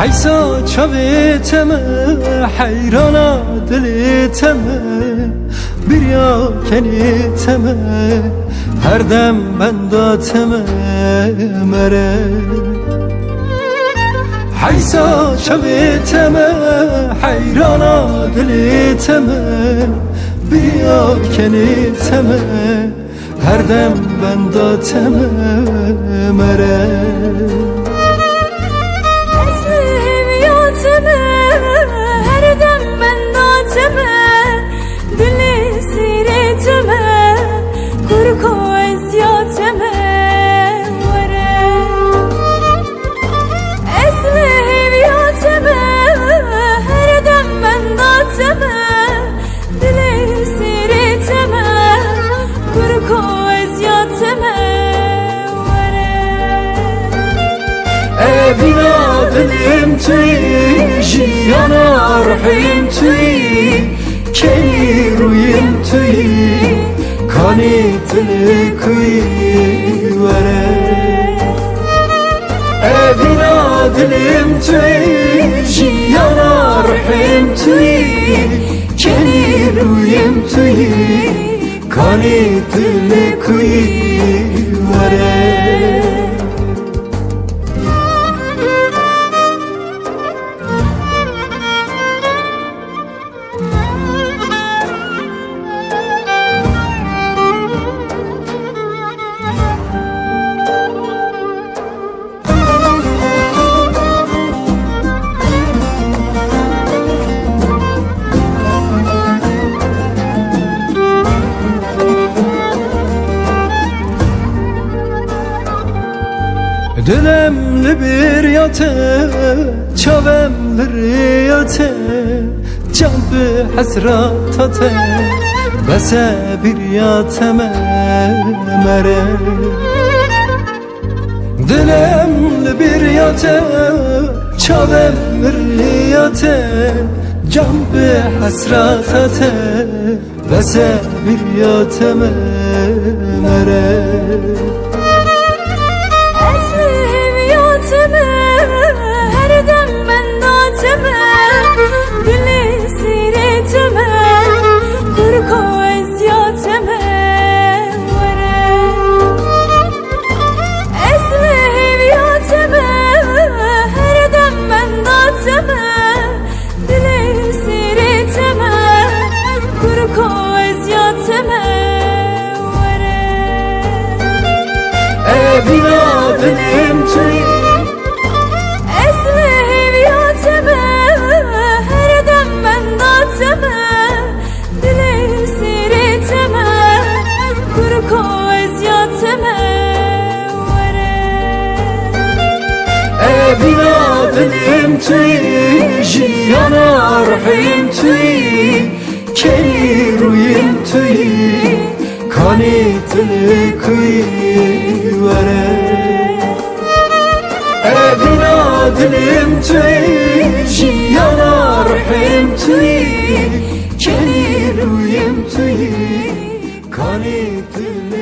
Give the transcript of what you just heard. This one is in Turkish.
حیسا چاویتم حیرانا دلیتم بریا کنیتم هر دم بنداتم مره حیسا چاویتم حیرانا دلیتم بریا کنیتم هر دم بنداتم مره her dem bendoteme dili sireteme kurko eziyateme vere esme heviyateme her dem bendoteme dili sireteme kurko eziyateme vere evina dilim tüy jiyana ruhim tüy keli ruyim tüy kani tili kuy vere evina dilim tüy jiyana ruhim tüy keli ruyim tüy kani tili kuy vere Dilimli bir yate, çavemli riyate, can bir hasrat ate, bese bir yateme mere. Dilimli bir yate, çavemli riyate, can bir hasrat ate, bese bir yateme mere. her dem bendoteme dili sireteme kurko eziyateme vere esme heviyateme her dem bendoteme dili sireteme kurko eziyateme vere evina dilim tüy dili sireteme kurko eziyateme vere evina dilim tüy jiyana ruhim tüy keli ruyim tüy kani tili kuy vere evina dilim tüy jiyana ruhim tüy keli ruyim tüy kani tili